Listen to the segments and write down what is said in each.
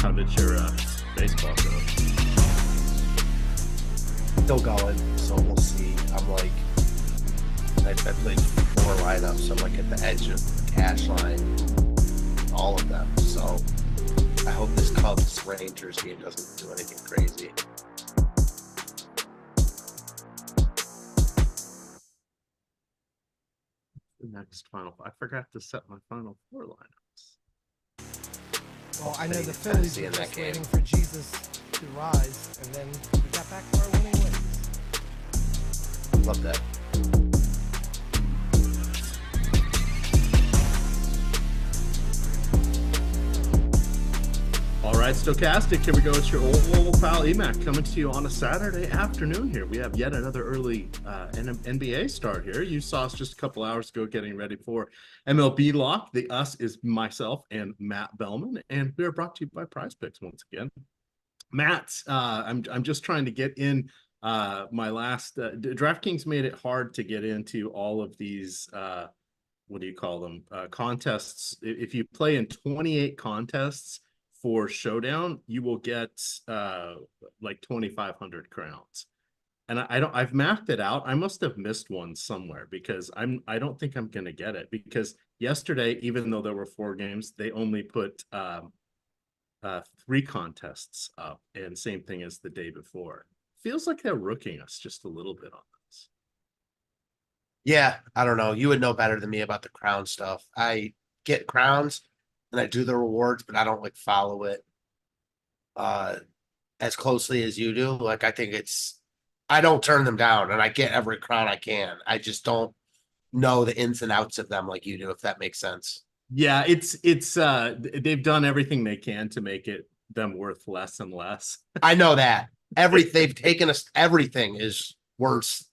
How did your baseball go? Still going, so we'll see. I'm like, I played 4 lineups, so I'm like at the edge of the cash line, all of them. So I hope this Cubs Rangers game doesn't do anything crazy. The next I forgot to set my final 4 lineups. Well, I know the Phillies were just waiting for Jesus to rise, and then we got back to our winning ways. Love that. All right, Stochastic, here we go. It's your old pal EMac coming to you on a Saturday afternoon here. We have yet another early NBA start here. You saw us just a couple hours ago getting ready for MLB Lock. The us is myself and Matt Belman, and we are brought to you by Prize Picks once again. Matt, I'm just trying to get in my last DraftKings made it hard to get into all of these what do you call them contests. If you play in 28 contests for Showdown, you will get like 2,500 crowns. And I've mapped it out. I must have missed one somewhere because I don't think I'm gonna get it, because yesterday, even though there were 4 games, they only put 3 contests up, and same thing as the day before. Feels like they're rooking us just a little bit on this. Yeah, I don't know. You would know better than me about the crown stuff. I get crowns and I do the rewards, but I don't like follow it as closely as you do. Like, I think I don't turn them down, and I get every crown I can. I just don't know the ins and outs of them like you do, if that makes sense. Yeah, it's they've done everything they can to make them worth less and less. I know that. They've taken us, everything is worth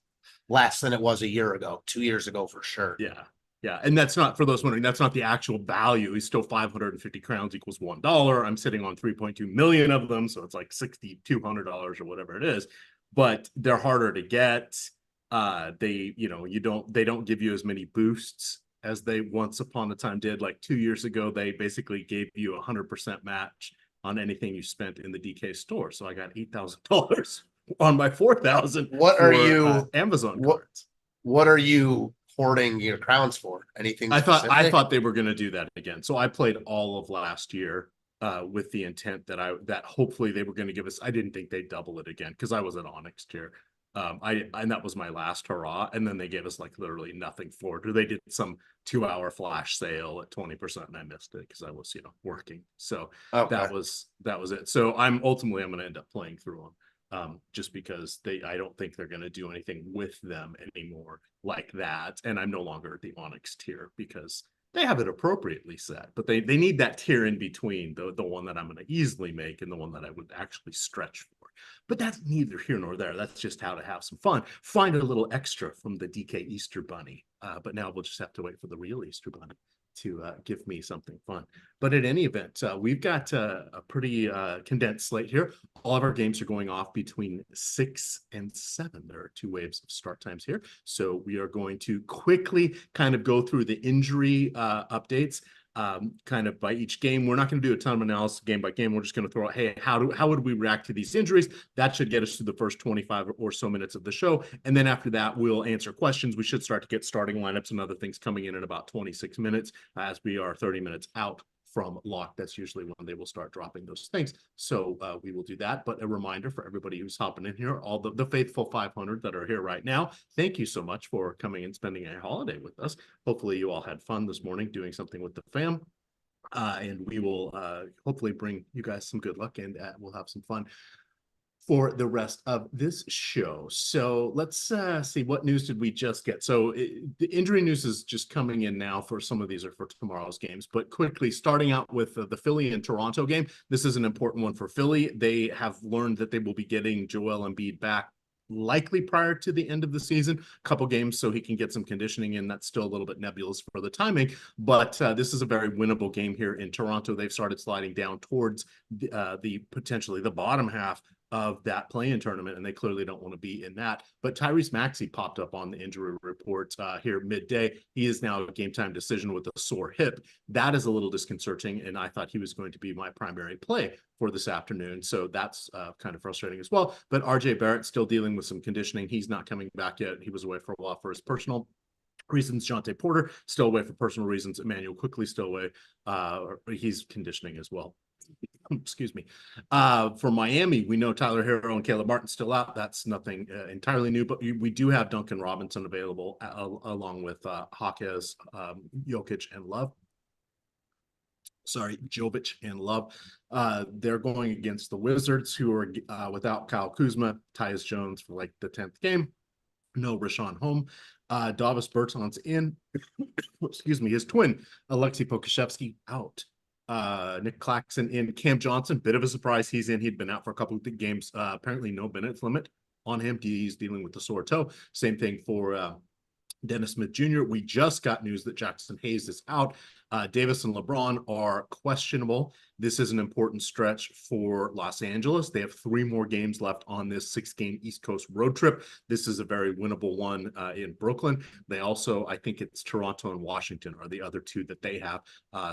less than it was a year ago, 2 years ago for sure. Yeah. Yeah, and that's not, for those wondering, that's not the actual value. It's still 550 crowns equals $1. I'm sitting on 3.2 million of them, so it's like $6,200 or whatever it is. But they're harder to get. They don't give you as many boosts as they once upon a time did. Like 2 years ago, they basically gave you 100% match on anything you spent in the DK store. So I got $8,000 on my 4,000. What are you Amazon cards? What are you hoarding your crowns for? Anything I specific? thought they were going to do that again. So I played all of last year with the intent that hopefully they were going to give us. I didn't think they'd double it again because I was at Onyx tier. And that was my last hurrah. And then they gave us like literally nothing for it. Or they did some 2-hour flash sale at 20%, and I missed it because I was working. So Okay. that was it. So I'm going to end up playing through them. Just because I don't think they're going to do anything with them anymore like that. And I'm no longer at the Onyx tier because they have it appropriately set, but they need that tier in between, the one that I'm going to easily make and the one that I would actually stretch for. But that's neither here nor there. That's just how to have some fun. Find a little extra from the DK Easter Bunny. But now we'll just have to wait for the real Easter Bunny to give me something fun. But at any event, we've got a pretty condensed slate here. All of our games are going off between 6 and 7. There are 2 waves of start times here. So we are going to quickly kind of go through the injury updates kind of by each game. We're not going to do a ton of analysis game by game. We're just going to throw out, hey, how would we react to these injuries? That should get us through the first 25 or so minutes of the show. And then after that, we'll answer questions. We should start to get starting lineups and other things coming in about 26 minutes as we are 30 minutes out from lock. That's usually when they will start dropping those things. So we will do that. But a reminder for everybody who's hopping in here, all the faithful 500 that are here right now, thank you so much for coming and spending a holiday with us. Hopefully you all had fun this morning doing something with the fam. And we will hopefully bring you guys some good luck, and we'll have some fun for the rest of this show. So let's see, what news did we just get? So the injury news is just coming in now. For some of these are for tomorrow's games, but quickly starting out with the Philly and Toronto game. This is an important one for Philly. They have learned that they will be getting Joel Embiid back likely prior to the end of the season, a couple games so he can get some conditioning in. That's still a little bit nebulous for the timing, but this is a very winnable game here in Toronto. They've started sliding down towards the potentially the bottom half of that play-in tournament, and they clearly don't want to be in that. But Tyrese Maxey popped up on the injury report here midday. He is now a game-time decision with a sore hip. That is a little disconcerting, and I thought he was going to be my primary play for this afternoon. So that's kind of frustrating as well. But RJ Barrett still dealing with some conditioning. He's not coming back yet. He was away for a while for his personal reasons. Jonte Porter still away for personal reasons. Emmanuel quickly still away. He's conditioning as well. Excuse me. For Miami, we know Tyler Hero and Caleb Martin still out. That's nothing entirely new, but we do have Duncan Robinson available along with Hawkes, Jokic, and Love. Sorry, Jovic and Love. They're going against the Wizards, who are without Kyle Kuzma, Tyus Jones for like the 10th game. No Rashawn Holm. Davis Bertans in. Excuse me, his twin, Alexei Pokusevsky, out. Nick Claxton in. Cam Johnson, bit of a surprise. He's in. He'd been out for a couple of games. Apparently no minutes limit on him. He's dealing with the sore toe. Same thing for Dennis Smith Jr. We just got news that Jackson Hayes is out. Davis and LeBron are questionable. This is an important stretch for Los Angeles. They have 3 more games left on this 6-game East Coast road trip. This is a very winnable one in Brooklyn. They also, I think it's Toronto and Washington are the other 2 that they have.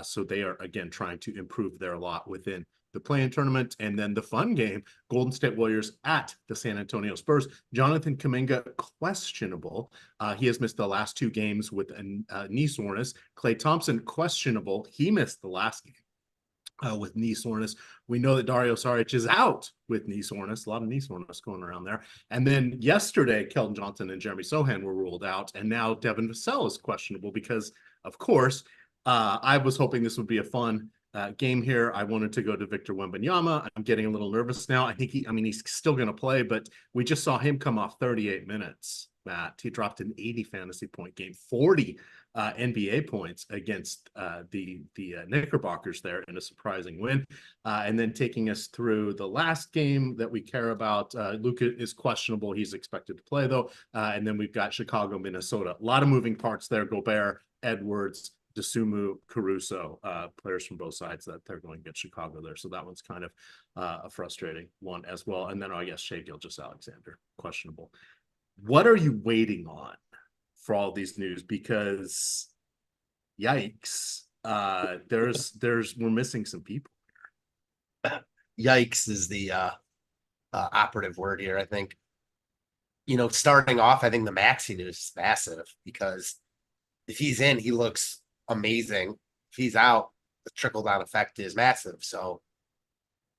So they are, again, trying to improve their lot within the play-in tournament. And then the fun game, Golden State Warriors at the San Antonio Spurs. Jonathan Kuminga, questionable. He has missed the last 2 games with a knee soreness. Klay Thompson, questionable. He missed the last game with knee soreness. We know that Dario Saric is out with knee soreness. A lot of knee soreness going around there. And then yesterday, Keldon Johnson and Jeremy Sohan were ruled out. And now Devin Vassell is questionable because, of course, I was hoping this would be a fun game here. I wanted to go to Victor Wembanyama. I'm getting a little nervous now. I think he's still going to play, but we just saw him come off 38 minutes, Matt. He dropped an 80 fantasy point game, 40 NBA points against the Knickerbockers there in a surprising win. And then taking us through the last game that we care about, Luka is questionable. He's expected to play, though. And then we've got Chicago, Minnesota. A lot of moving parts there. Gobert, Edwards, DeSumo, Caruso, players from both sides that they're going against Chicago there. So that one's kind of a frustrating one as well. And then I guess Shai Gilgeous-Alexander, questionable. What are you waiting on for all these news? Because yikes, we're missing some people here. Yikes is the operative word here, I think. Starting off, I think the Maxey news is massive because if he's in, he looks amazing. If he's out, the trickle-down effect is massive. So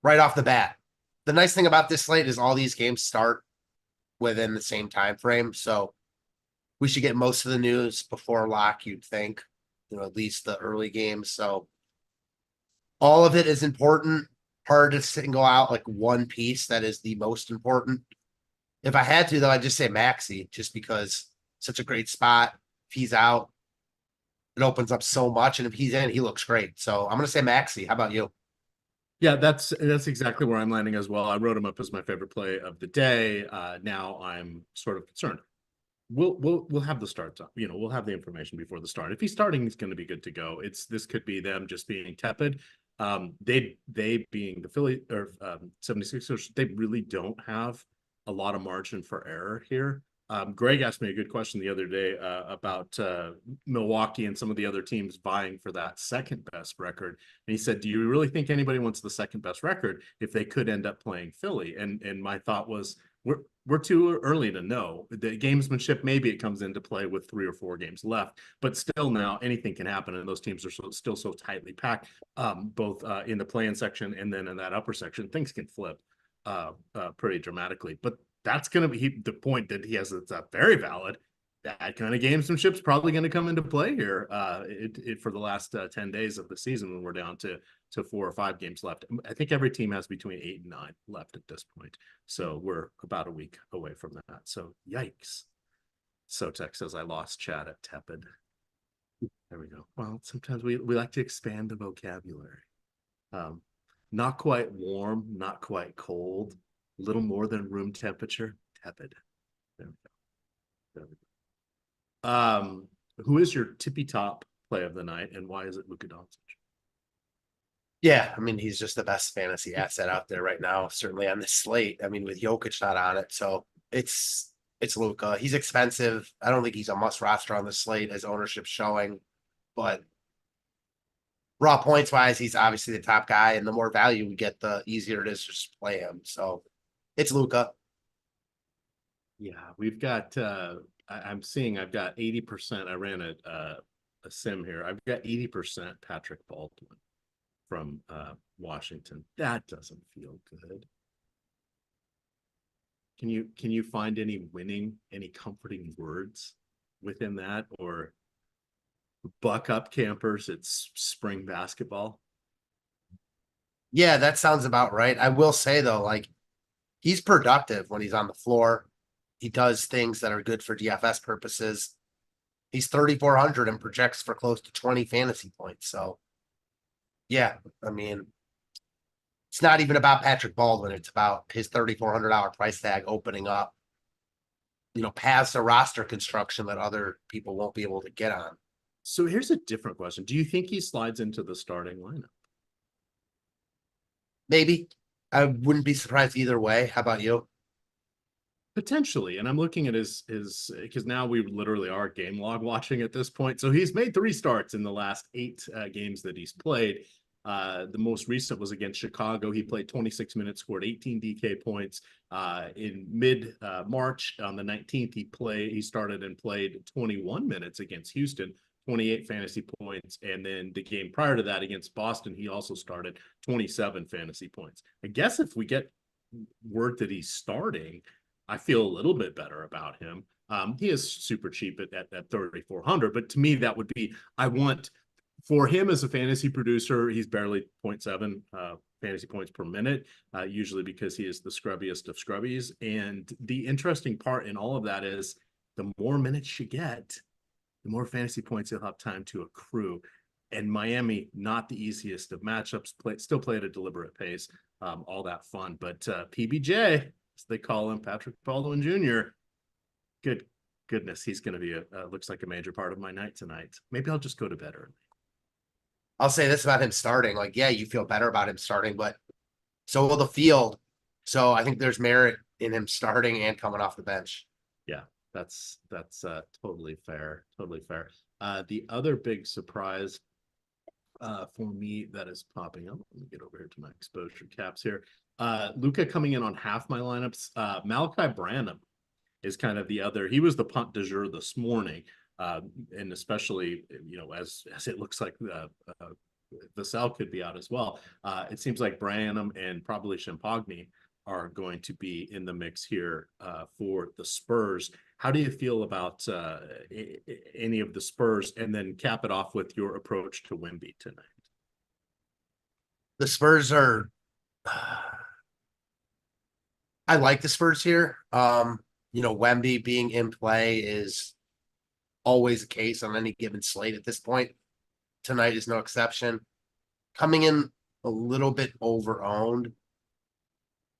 right off the bat, the nice thing about this slate is all these games start within the same time frame. So we should get most of the news before lock, you'd think, at least the early games. So all of it is important. Hard to single out like one piece that is the most important. If I had to, though, I'd just say Maxey, just because such a great spot. If he's out, it opens up so much, and if he's in, he looks great. So I'm going to say Maxey. How about you? Yeah, that's exactly where I'm landing as well. I wrote him up as my favorite play of the day. Now I'm sort of concerned. We'll have the start time. We'll have the information before the start. If he's starting, he's going to be good to go. This could be them just being tepid. They being the Philly or 76ers, they really don't have a lot of margin for error here. Greg asked me a good question the other day about Milwaukee and some of the other teams vying for that second best record. And he said, do you really think anybody wants the second best record if they could end up playing Philly? And my thought was, we're too early to know. The gamesmanship, maybe it comes into play with 3 or 4 games left, but still now anything can happen. And those teams are still so tightly packed, both in the play-in section and then in that upper section, things can flip pretty dramatically. But that's going to be the point that he has. It's very valid. That kind of gamesmanship's probably going to come into play here for the last 10 days of the season when we're down to 4 or 5 games left. I think every team has between 8 and 9 left at this point. So we're about a week away from that. So yikes. Sotek says, I lost chat at tepid. There we go. Well, sometimes we like to expand the vocabulary. Not quite warm, not quite cold. A little more than room temperature, tepid. There we go. There we go. Who is your tippy top play of the night, and why is it Luka Doncic? Yeah, I mean, he's just the best fantasy asset out there right now, certainly on this slate. I mean, with Jokic not on it, so it's Luka. He's expensive. I don't think he's a must roster on the slate as ownership showing, but raw points wise, he's obviously the top guy, and the more value we get, the easier it is to just play him. So it's Luka. Yeah, we've got I'm seeing I've got 80%. I ran a sim here. I've got 80% Patrick Baldwin from Washington. That doesn't feel good. Can you find any comforting words within that, or buck up campers? It's spring basketball. Yeah, that sounds about right. I will say though, like he's productive when he's on the floor. He does things that are good for DFS purposes. He's 3,400 and projects for close to 20 fantasy points. So yeah, I mean, it's not even about Patrick Baldwin. It's about his $3,400 price tag opening up, paths to roster construction that other people won't be able to get on. So here's a different question. Do you think he slides into the starting lineup? Maybe. I wouldn't be surprised either way. How about you? Potentially. And I'm looking at his because now we literally are game log watching at this point. So he's made 3 starts in the last 8 games that he's played. The most recent was against Chicago. He played 26 minutes, scored 18 DK points. In mid March on the 19th, he started and played 21 minutes against Houston, 28 fantasy points. And then the game prior to that against Boston, he also started 27 fantasy points. I guess if we get word that he's starting, I feel a little bit better about him. He is super cheap at 3,400, but to me, that would be, I want for him as a fantasy producer, he's barely 0.7 fantasy points per minute, usually because he is the scrubbiest of scrubbies. And the interesting part in all of that is the more minutes you get, the more fantasy points you'll have time to accrue. And Miami, not the easiest of matchups, still play at a deliberate pace, all that fun. But PBJ, as they call him, Patrick Baldwin Jr., goodness, he's going to be looks like a major part of my night tonight. Maybe I'll just go to bed early. I'll say this about him starting. Like, yeah, you feel better about him starting, but so will the field. So I think there's merit in him starting and coming off the bench. Yeah, that's totally fair. Totally fair. The other big surprise for me that is popping up, let me get over here to my exposure caps here. Luka coming in on half my lineups. Malachi Branham is kind of the other. He was the punt du jour this morning. And especially, as it looks like Vassell could be out as well. It seems like Branham and probably Champagne are going to be in the mix here for the Spurs. How do you feel about any of the Spurs? And then cap it off with your approach to Wemby tonight. The Spurs are I like the Spurs here. Wemby being in play is always a case on any given slate at this point. Tonight is no exception. Coming in a little bit over-owned.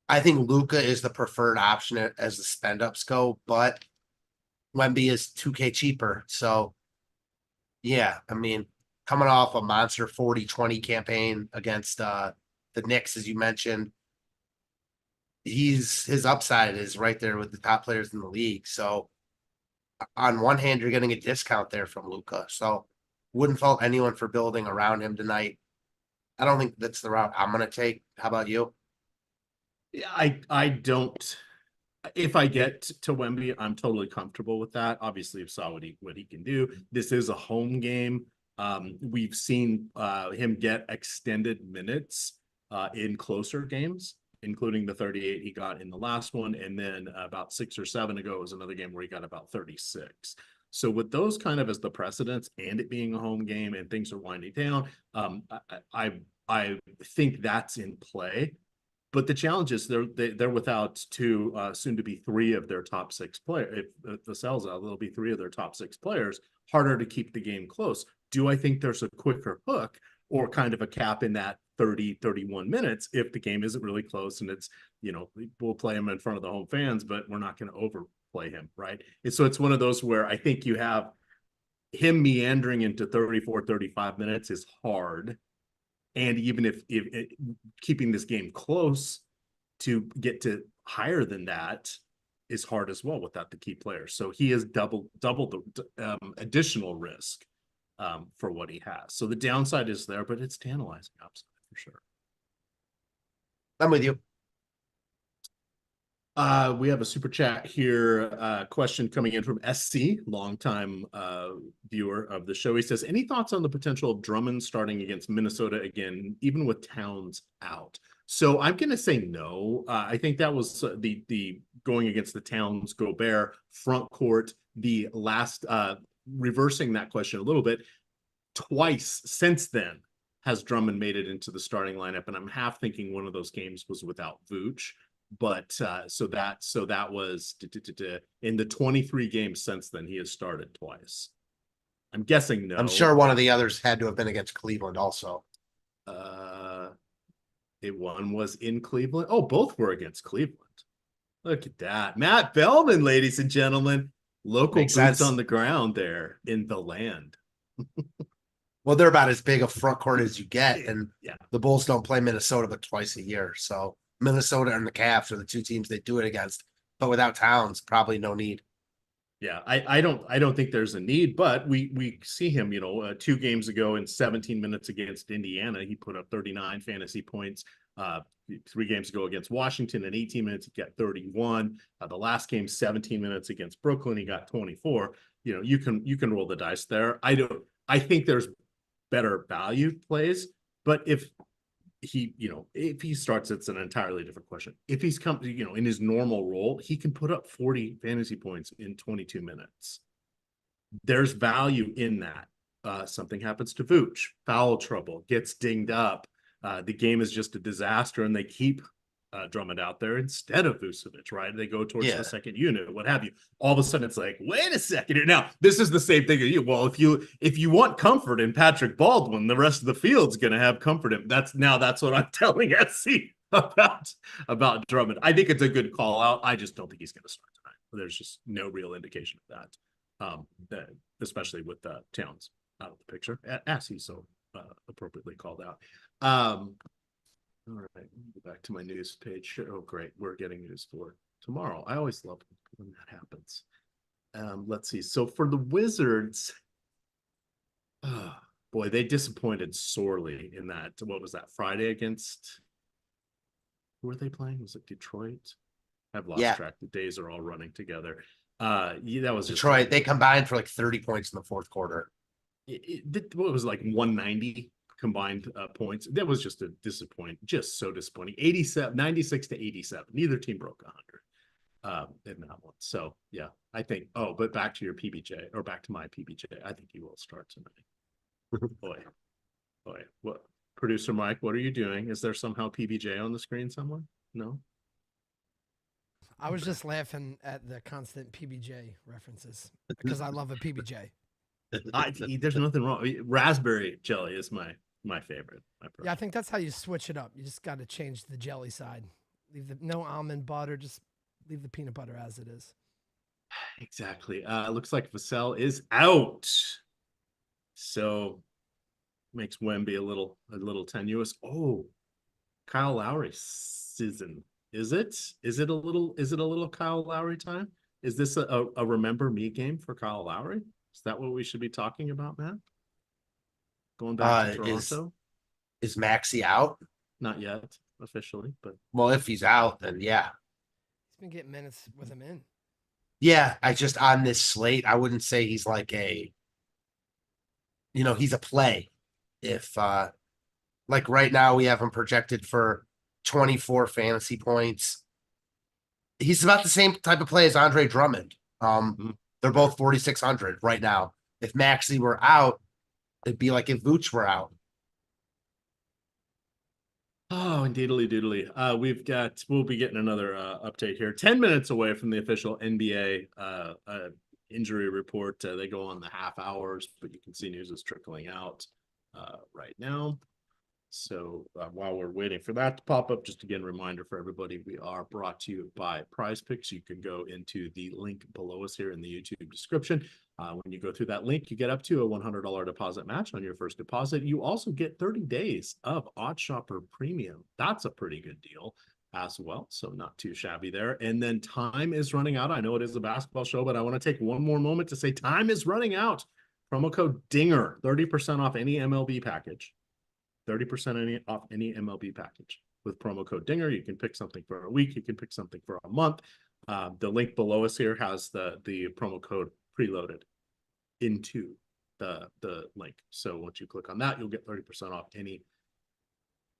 I think Luka is the preferred option as the spend-ups go, but Wemby is 2K cheaper. So, yeah, I mean, coming off a monster 40-20 campaign against the Knicks, as you mentioned, his upside is right there with the top players in the league. So, on one hand, you're getting a discount there from Luka. So wouldn't fault anyone for building around him tonight. I don't think that's the route I'm going to take. How about you? Yeah, I don't. If I get to Wemby, I'm totally comfortable with that. Obviously, you saw what he can do. This is a home game. We've seen him get extended minutes in closer games, including the 38 he got in the last one. And then about 6 or 7 ago was another game where he got about 36. So with those kind of as the precedents and it being a home game and things are winding down, I think that's in play. But the challenge is they're without 2, soon to be 3 of their top 6 players. If the sell's out, there'll be 3 of their top 6 players. Harder to keep the game close. Do I think there's a quicker hook or kind of a cap in that 30, 31 minutes if the game isn't really close and it's, we'll play him in front of the home fans, but we're not going to overplay him, right? And so it's one of those where I think you have him meandering into 34, 35 minutes is hard. And even if keeping this game close to get to higher than that is hard as well without the key players. So he has double the additional risk for what he has. So the downside is there, but it's tantalizing upside for sure. I'm with you. We have a super chat here. Question coming in from SC, longtime viewer of the show. He says, any thoughts on the potential of Drummond starting against Minnesota again, even with Towns out? So I'm going to say no. I think that was the going against the Towns Gobert front court. The last reversing that question a little bit, twice since then has Drummond made it into the starting lineup, and I'm half thinking one of those games was without Vooch. But so that was in the 23 games since then, he has started twice. I'm guessing no. I'm sure one of the others had to have been against Cleveland also. One was in Cleveland. Oh, both were against Cleveland. Look at that. Matt Belman, ladies and gentlemen. Local Makes boots sense. on the ground there in the land. Well, they're about as big a front court as you get, and Yeah. the Bulls don't play Minnesota but twice a year. So Minnesota and the Cavs are the two teams they do it against. But without Towns, probably no need. Yeah, I don't think there's a need, but we see him, 2 games ago in 17 minutes against Indiana, he put up 39 fantasy points. 3 games ago against Washington in 18 minutes, he got 31. The last game, 17 minutes against Brooklyn, he got 24. You can roll the dice there. I think there's better value plays, but if he starts, it's an entirely different question. If he's in his normal role, he can put up 40 fantasy points in 22 minutes. There's value in that. Something happens to Vooch, foul trouble, gets dinged up. The game is just a disaster, and they keep Drummond out there instead of Vucevic, right? They go towards the second unit, what have you. All of a sudden, it's like, wait a second here. Now, this is the same thing as you. Well, if you want comfort in Patrick Baldwin, the rest of the field's going to have comfort in. That's what I'm telling SC about Drummond. I think it's a good call out. I just don't think he's going to start tonight. There's just no real indication of that, especially with Towns out of the picture, as he's so appropriately called out. All right, go back to my news page. Oh, great. We're getting news for tomorrow. I always love when that happens. Let's see. So for the Wizards, boy, they disappointed sorely in that. What was that, Friday against? Who were they playing? Was it Detroit? I've lost track. The days are all running together. That was Detroit. They combined for like 30 points in the fourth quarter. It was like 190 combined points. That was just so disappointing. 96 to 87. Neither team broke 100 in that one. So yeah, I think. Oh, but back to your PBJ, or back to my PBJ. I think he will start tonight. boy, what? Producer Mike, what are you doing? Is there somehow PBJ on the screen somewhere? No. I was just laughing at the constant PBJ references because I love a PBJ. There's nothing wrong. Raspberry jelly is my favorite. Yeah, I think that's how you switch it up. You just got to change the jelly side. Leave no almond butter. Just leave the peanut butter as it is. Exactly. Looks like Vassell is out, so makes Wemby a little tenuous. Oh, Kyle Lowry season. Is it a little Kyle Lowry time? Is this a remember me game for Kyle Lowry? Is that what we should be talking about, Matt? Going back to Toronto? Is Maxey out? Not yet, officially, but well, if he's out, then yeah. He's been getting minutes with him in. Yeah, I just on this slate, I wouldn't say he's like he's a play. If like right now we have him projected for 24 fantasy points. He's about the same type of play as Andre Drummond. They're both 4,600 right now. If Maxey were out, it'd be like if Vooch were out. Oh, indeedly doodly. We'll be getting another update here. 10 minutes away from the official NBA injury report. They go on the half hours, but you can see news is trickling out right now. So while we're waiting for that to pop up, just again, reminder for everybody, we are brought to you by Prize Picks. You can go into the link below us here in the YouTube description. When you go through that link, you get up to a $100 deposit match on your first deposit. You also get 30 days of OddsShopper Premium. That's a pretty good deal as well. So not too shabby there. And then time is running out. I know it is a basketball show, but I want to take one more moment to say time is running out. Promo code DINGER, 30% off any MLB package. 30% off any MLB package. With promo code DINGER, you can pick something for a week. You can pick something for a month. The link below us here has the promo code preloaded into the link. So once you click on that, you'll get 30% off any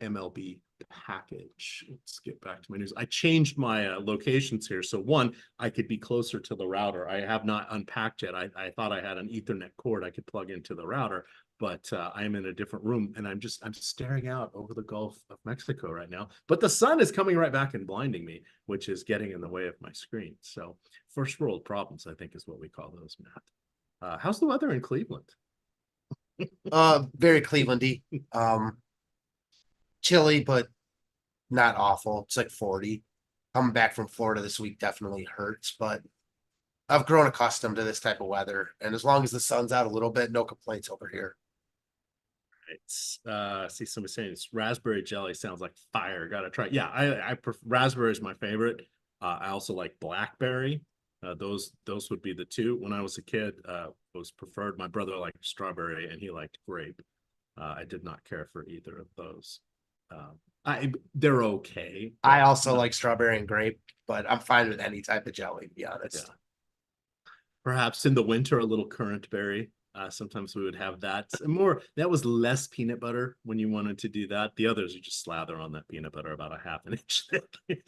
MLB package. Let's get back to my news. I changed my locations here. So one, I could be closer to the router. I have not unpacked yet. I thought I had an Ethernet cord I could plug into the router, but I'm in a different room and I'm staring out over the Gulf of Mexico right now. But the sun is coming right back and blinding me, which is getting in the way of my screen. So first world problems, I think, is what we call those, Matt. How's the weather in Cleveland? Very Clevelandy. Chilly, but not awful. It's like 40. Coming back from Florida this week definitely hurts, but I've grown accustomed to this type of weather. And as long as the sun's out a little bit, no complaints over here. Right. See somebody saying it's raspberry jelly sounds like fire. Gotta try. Yeah, I prefer raspberry is my favorite. I also like blackberry. Those would be the two. When I was a kid, was preferred. My brother liked strawberry and he liked grape. I did not care for either of those. They're okay. I also like strawberry and grape, but I'm fine with any type of jelly, to be honest. Yeah. Perhaps in the winter, a little currant berry. Sometimes we would have that. That was less peanut butter when you wanted to do that. The others, you just slather on that peanut butter about a half an inch thick.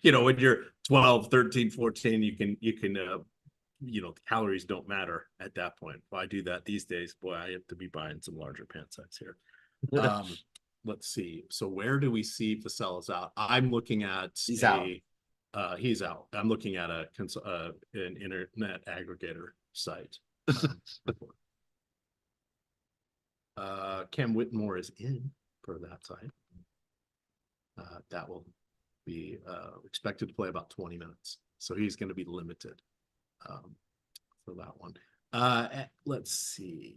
When you're 12, 13, 14, you can the calories don't matter at that point. If I do that these days, boy, I have to be buying some larger pant size here. Let's see. So where do we see Vassell is out? I'm looking at he's out. He's out. I'm looking at an internet aggregator site. Cam Whitmore is in per that site. That will be expected to play about 20 minutes. So he's going to be limited for that one. Let's see.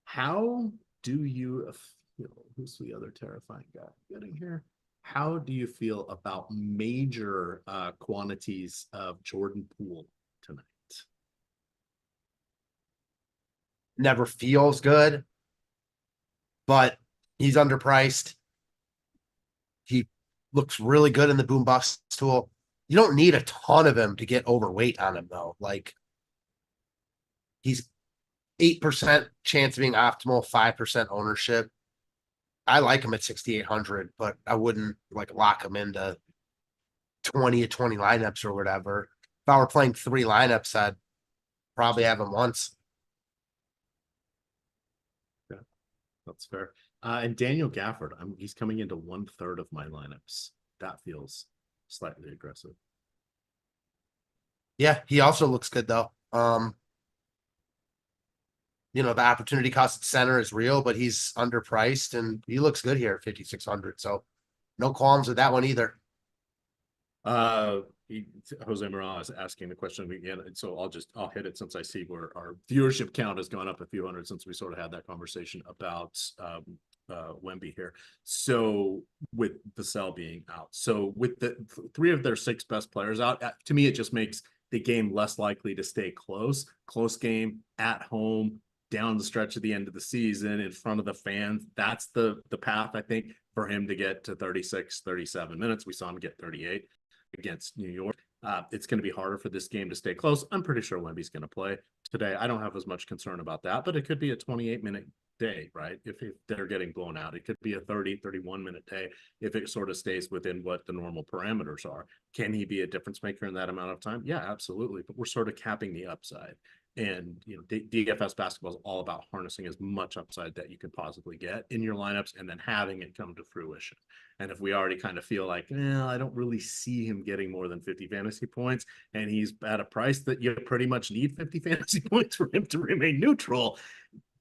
How do you feel? Who's the other terrifying guy getting here? How do you feel about major quantities of Jordan Poole tonight? Never feels good, but he's underpriced. He looks really good in the boom bust tool. You don't need a ton of him to get overweight on him, though. Like, he's 8% chance of being optimal, 5% ownership. I like him at 6,800, but I wouldn't lock him into 20 to 20 lineups or whatever. If I were playing 3 lineups, I'd probably have him once. Yeah, that's fair. And Daniel Gafford, he's coming into 1/3 of my lineups. That feels slightly aggressive. Yeah, he also looks good though. The opportunity cost at center is real, but he's underpriced and he looks good here at 5,600. So no qualms with that one either. Jose Morales asking the question again, so I'll hit it since I see where our viewership count has gone up a few hundred since we sort of had that conversation about Wemby here. So with Vassell being out, so with the 3 of their 6 best players out, to me it just makes the game less likely to stay close game at home down the stretch of the end of the season in front of the fans. That's the path, I think, for him to get to 36, 37 minutes. We saw him get 38 against New York. It's going to be harder for this game to stay close. I'm pretty sure Wemby's going to play today. I don't have as much concern about that, but it could be a 28-minute day, right? If they're getting blown out, it could be a 30, 31-minute day if it sort of stays within what the normal parameters are. Can he be a difference maker in that amount of time? Yeah, absolutely. But we're sort of capping the upside. And DFS basketball is all about harnessing as much upside that you can possibly get in your lineups and then having it come to fruition. And if we already kind of feel like, I don't really see him getting more than 50 fantasy points, and he's at a price that you pretty much need 50 fantasy points for him to remain neutral,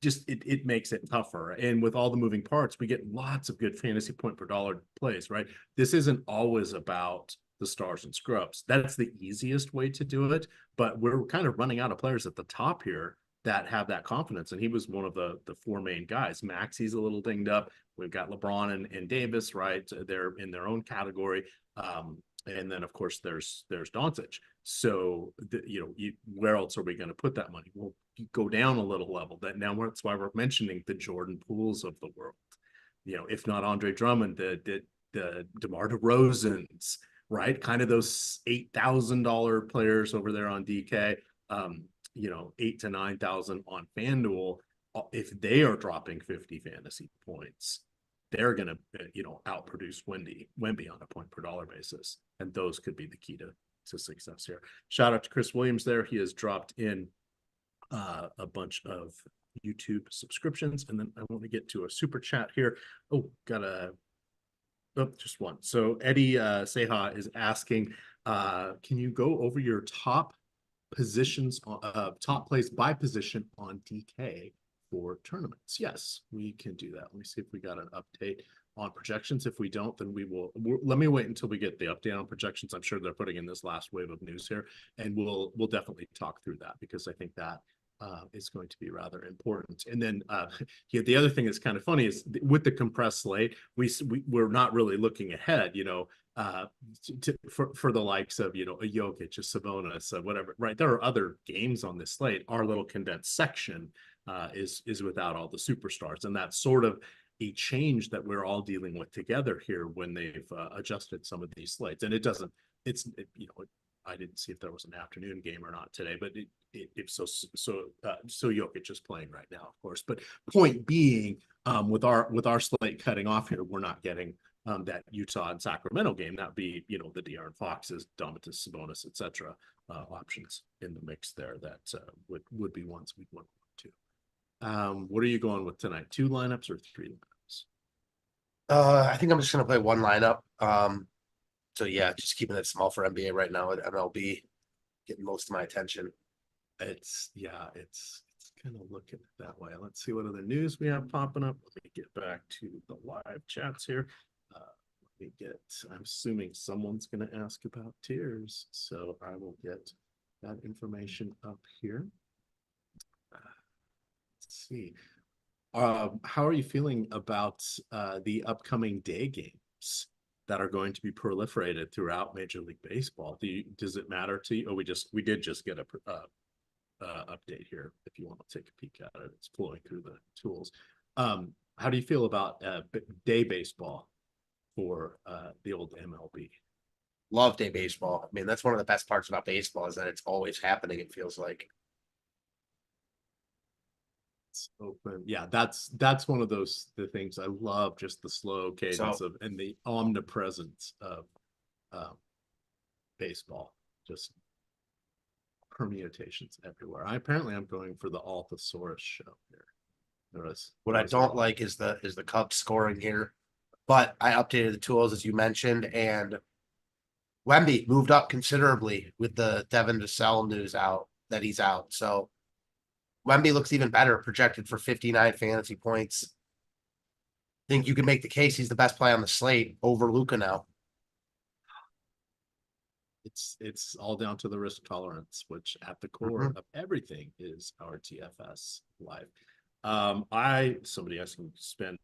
just it makes it tougher. And with all the moving parts, we get lots of good fantasy point per dollar plays, right? This isn't always about the stars and scrubs. That's the easiest way to do it, but we're kind of running out of players at the top here that have that confidence. And he was one of the four main guys. Maxey's a little dinged up. We've got LeBron and Davis, right? They're in their own category. And then of course there's Doncic. So where else are we going to put that money? We'll go down a little level. That's why we're mentioning the Jordan Pooles of the world. If not Andre Drummond, the DeMar DeRozans, right? Kind of those $8,000 players over there on DK. 8 to 9,000 on FanDuel. If they are dropping 50 fantasy points, they're going to, outproduce Wemby on a point per dollar basis. And those could be the key to success here. Shout out to Chris Williams there. He has dropped in a bunch of YouTube subscriptions. And then I want to get to a super chat here. Just one. So Eddie Seha is asking, can you go over your top positions, top plays by position on DK for tournaments? Yes, we can do that. Let me see if we got an update on projections. If we don't, then let me wait until we get the update on projections. I'm sure they're putting in this last wave of news here, and we'll definitely talk through that, because I think that is going to be rather important. And then the other thing that's kind of funny is with the compressed slate, we're not really looking ahead, for the likes of, a Jokic, a Sabonis, whatever, right? There are other games on this slate. Our little condensed section is without all the superstars, and that's sort of a change that we're all dealing with together here when they've adjusted some of these slates. And I didn't see if there was an afternoon game or not today, but if so Jokic is playing right now, of course. But point being, with our slate cutting off here, we're not getting that Utah and Sacramento game. That'd be, the De'Aaron Foxes, Domantas Sabonis, etc. Options in the mix there that would be ones we'd want to. What are you going with tonight? 2 lineups or 3 lineups? I think I'm just going to play one lineup. So yeah, just keeping it small for NBA right now. MLB getting most of my attention. It's kind of looking that way. Let's see what other news we have popping up. Let me get back to the live chats here. I'm assuming someone's going to ask about tiers, so I will get that information up here. Let's see. How are you feeling about the upcoming day games that are going to be proliferated throughout Major League Baseball? Does it matter to you? We did just get a update here. If you want to take a peek at it, it's flowing through the tools. How do you feel about day baseball for the old MLB? Love day baseball. I mean, that's one of the best parts about baseball, is that it's always happening, it feels like. It's open. Yeah, that's one of the things I love, just the slow cadence and the omnipresence of baseball, just permutations everywhere. I'm going for the Alphasaurus show here. What I don't like is the Cubs scoring here, but I updated the tools as you mentioned, and Wemby moved up considerably with the Devin Vassell news out that he's out. So Wemby looks even better, projected for 59 fantasy points. I think you can make the case he's the best play on the slate over Luka now. It's all down to the risk tolerance, which at the core of everything is our TFS live. Somebody asking to spend.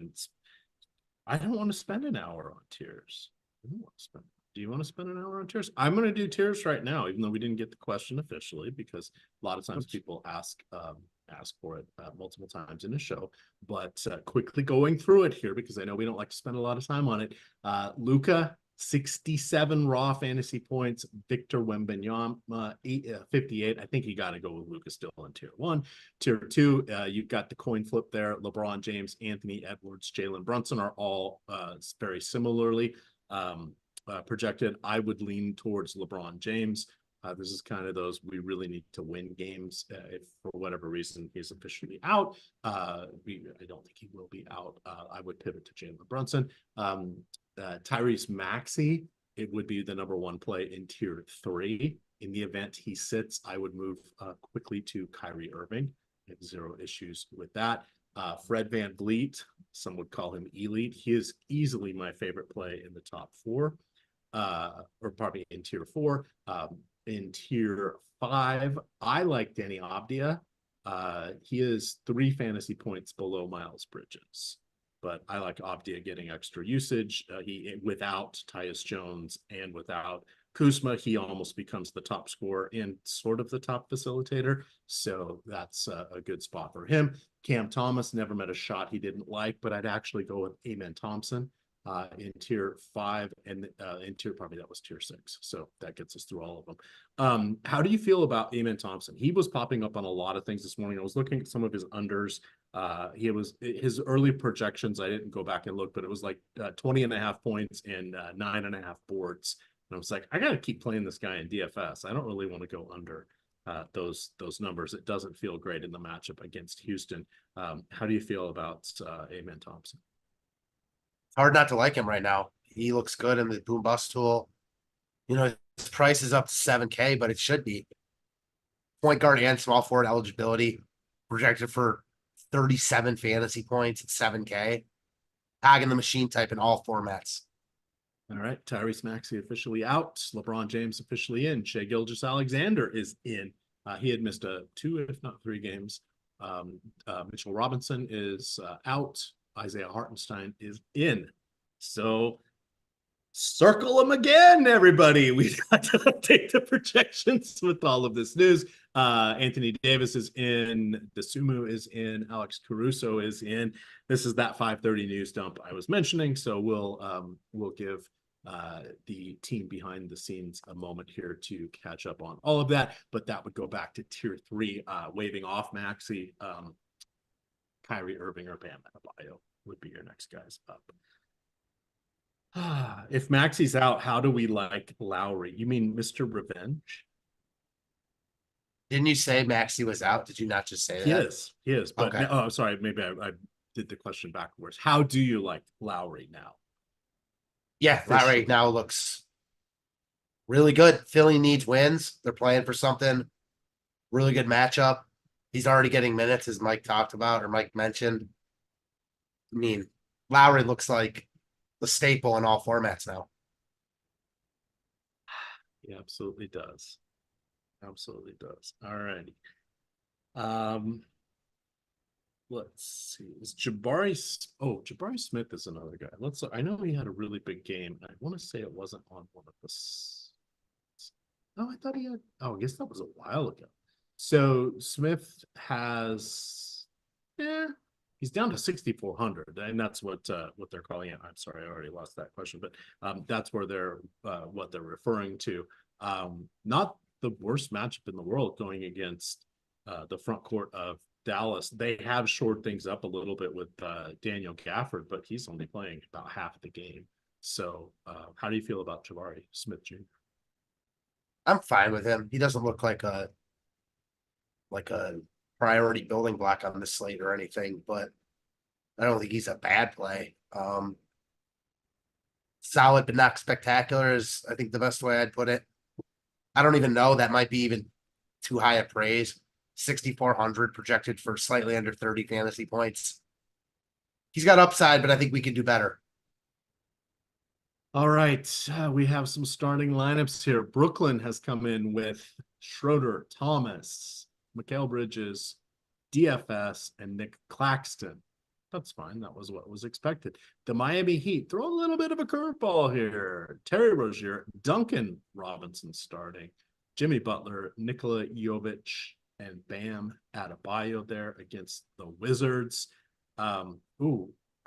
I don't want to spend an hour on tiers. Do you want to spend an hour on tiers? I'm going to do tiers right now, even though we didn't get the question officially, because a lot of times people ask for it multiple times in the show. But quickly going through it here, because I know we don't like to spend a lot of time on it. Luka, 67 raw fantasy points. Victor Wembanyama, 58. I think you got to go with Luka still in tier 1. Tier 2, you've got the coin flip there. LeBron James, Anthony Edwards, Jalen Brunson are all very similarly projected. I would lean towards LeBron James. This is kind of those we really need to win games. If for whatever reason he's officially out, I don't think he will be out. I would pivot to Jalen Brunson. Tyrese Maxey, it would be the number 1 play in tier 3. In the event he sits, I would move quickly to Kyrie Irving. I have 0 issues with that. Fred VanVleet, some would call him elite. He is easily my favorite play in the top 4. or probably in tier 4. In tier 5, I like Danny Abdia. He is 3 fantasy points below Miles Bridges, but I like Abdia getting extra usage. He without Tyus Jones and without Kuzma, he almost becomes the top scorer and sort of the top facilitator. So that's a good spot for him. Cam Thomas never met a shot he didn't like, but I'd actually go with Amen Thompson in tier 5 and in tier, probably that was tier 6. So that gets us through all of them. How do you feel about Amen Thompson? He was popping up on a lot of things this morning. I was looking at some of his unders. He was his early projections. I didn't go back and look, but it was like 20.5 points and 9.5 boards. And I was like, I got to keep playing this guy in DFS. I don't really want to go under those numbers. It doesn't feel great in the matchup against Houston. How do you feel about Amen Thompson? Hard not to like him right now. He looks good in the boom bust tool. You know, his price is up to 7K, but it should be. Point guard and small forward eligibility projected for 37 fantasy points at 7K. Tagging the machine type in all formats. All right, Tyrese Maxey officially out. LeBron James officially in. Shai Gilgeous-Alexander is in. He had missed 2, if not 3 games. Mitchell Robinson is out. Isaiah Hartenstein is in. So circle them again, everybody. We've got to update the projections with all of this news. Anthony Davis is in. Desumu is in. Alex Caruso is in. This is that 5:30 news dump I was mentioning. So we'll give the team behind the scenes a moment here to catch up on all of that. But that would go back to tier 3, waving off Maxey, Kyrie Irving, or Bam Adebayo would be your next guys up. If Maxey's out, how do we like Lowry? You mean Mr. Revenge? Didn't you say Maxey was out? Did you not just say that? He is. But okay. Oh, sorry. Maybe I did the question backwards. How do you like Lowry now? Yeah, Lowry now looks really good. Philly needs wins. They're playing for something. Really good matchup. He's already getting minutes, as Mike talked about, or Mike mentioned. I mean, Lowry looks like the staple in all formats now. He absolutely does. Absolutely does. All righty. Let's see. Is Jabari Smith is another guy. I know he had a really big game. I want to say it wasn't on one of the. Oh, I thought he had. Oh, I guess that was a while ago. So Smith has, he's down to 6,400, and that's what they're calling it. I'm sorry, I already lost that question, but that's where they're what they're referring to. Not the worst matchup in the world going against the front court of Dallas. They have shored things up a little bit with Daniel Gafford, but he's only playing about half the game. So how do you feel about Jabari Smith Jr.? I'm fine with him. He doesn't look like a priority building block on the slate or anything, but I don't think he's a bad play. Solid but not spectacular is, I think, the best way I'd put it. I don't even know. That might be even too high a praise. 6,400 projected for slightly under 30 fantasy points. He's got upside, but I think we can do better. All right. We have some starting lineups here. Brooklyn has come in with Schroeder, Thomas, Mikal Bridges, DFS, and Nick Claxton. That's fine. That was what was expected. The Miami Heat throw a little bit of a curveball here. Terry Rozier, Duncan Robinson starting, Jimmy Butler, Nikola Jovic, and Bam Adebayo there against the Wizards. How